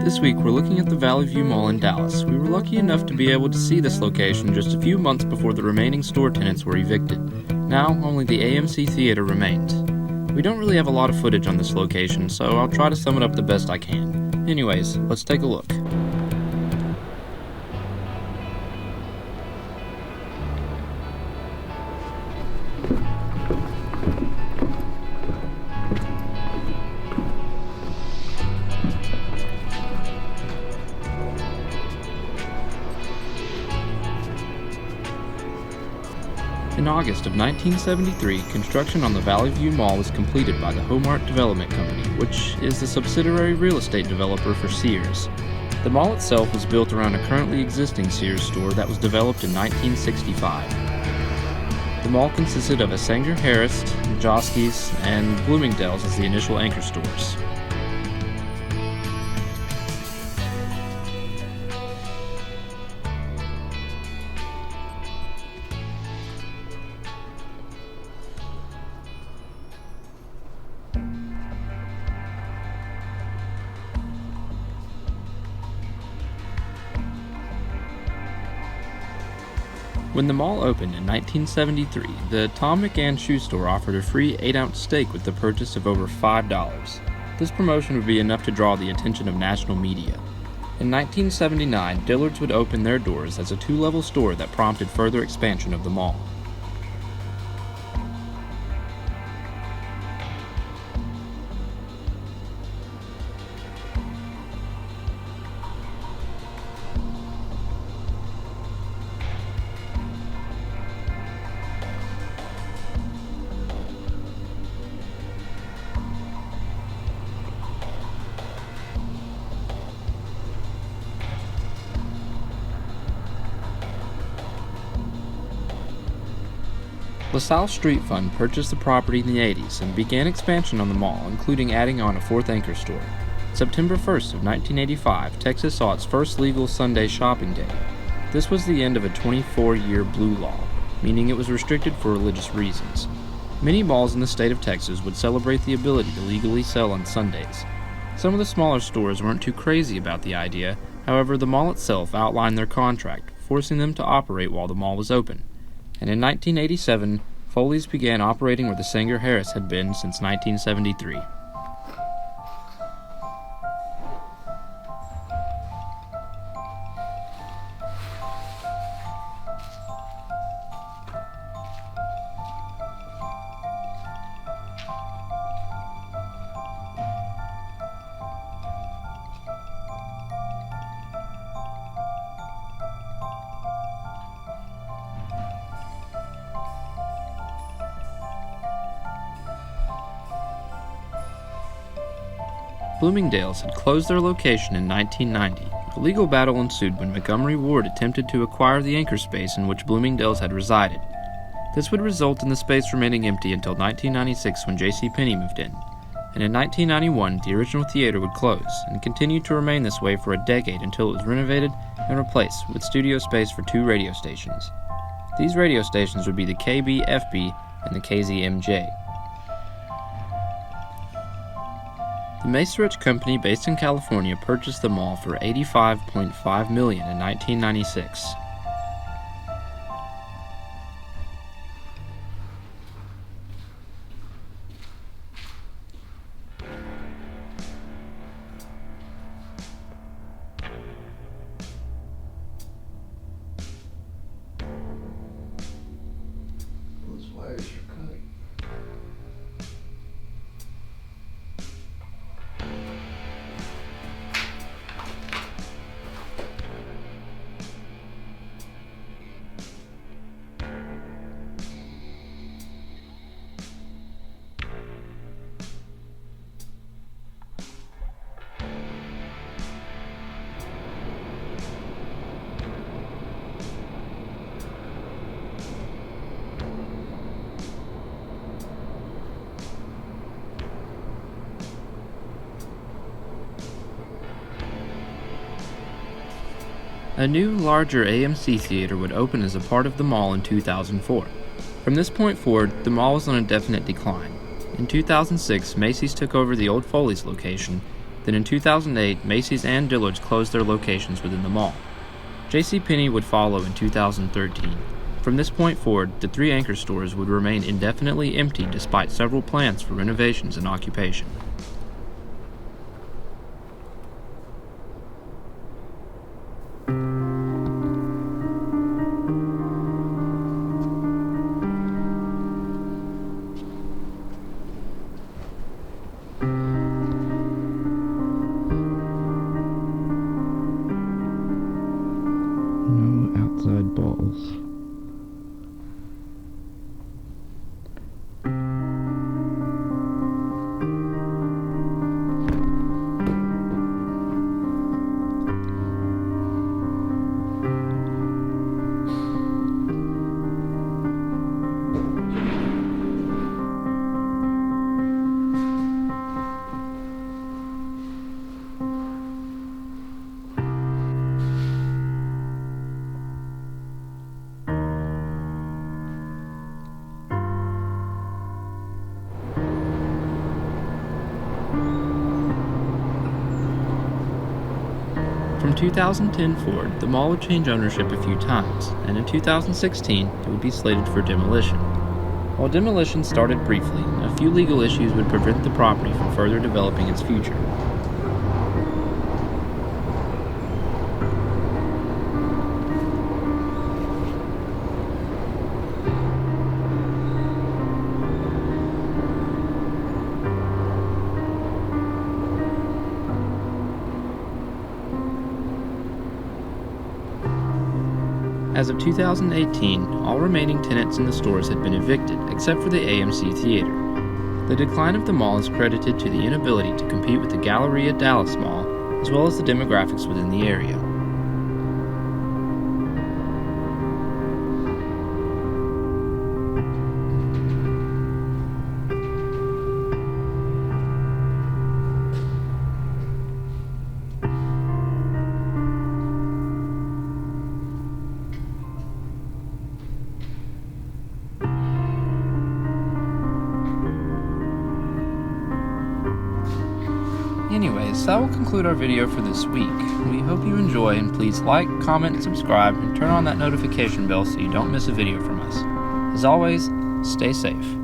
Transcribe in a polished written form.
This week we're looking at the Valley View Mall in Dallas. We were lucky enough to be able to see this location just a few months before the remaining store tenants were evicted. Now, only the AMC Theater remains. We don't really have a lot of footage on this location, so I'll try to sum it up the best I can. Anyways, let's take a look. In August of 1973, construction on the Valley View Mall was completed by the Homart Development Company, which is the subsidiary real estate developer for Sears. The mall itself was built around a currently existing Sears store that was developed in 1965. The mall consisted of a Sanger Harris, Joske's, and Bloomingdale's as the initial anchor stores. When the mall opened in 1973, the Tom McAn shoe store offered a free 8-ounce steak with the purchase of over $5. This promotion would be enough to draw the attention of national media. In 1979, Dillard's would open their doors as a 2-level store that prompted further expansion of the mall. LaSalle Street Fund purchased the property in the 80s and began expansion on the mall, including adding on a 4th anchor store. September 1st of 1985, Texas saw its first legal Sunday shopping day. This was the end of a 24-year blue law, meaning it was restricted for religious reasons. Many malls in the state of Texas would celebrate the ability to legally sell on Sundays. Some of the smaller stores weren't too crazy about the idea, however the mall itself outlined their contract, forcing them to operate while the mall was open. And in 1987, Foley's began operating where the Sanger Harris had been since 1973. Bloomingdale's had closed their location in 1990. A legal battle ensued when Montgomery Ward attempted to acquire the anchor space in which Bloomingdale's had resided. This would result in the space remaining empty until 1996 when JCPenney moved in. And in 1991, the original theater would close, and continued to remain this way for a decade until it was renovated and replaced with studio space for 2 radio stations. These radio stations would be the KBFB and the KZMJ. The Macerich Company, based in California, purchased the mall for $85.5 million in 1996. Those wires are cutting. A new, larger AMC theater would open as a part of the mall in 2004. From this point forward, the mall was on a definite decline. In 2006, Macy's took over the old Foley's location. Then in 2008, Macy's and Dillard's closed their locations within the mall. JCPenney would follow in 2013. From this point forward, the 3 anchor stores would remain indefinitely empty despite several plans for renovations and occupation. No outside balls. From 2010 forward, the mall would change ownership a few times, and in 2016, it would be slated for demolition. While demolition started briefly, a few legal issues would prevent the property from further developing its future. As of 2018, all remaining tenants in the stores had been evicted, except for the AMC Theater. The decline of the mall is credited to the inability to compete with the Galleria Dallas Mall, as well as the demographics within the area. Anyways, that will conclude our video for this week. We hope you enjoy, and please like, comment, subscribe, and turn on that notification bell so you don't miss a video from us. As always, stay safe.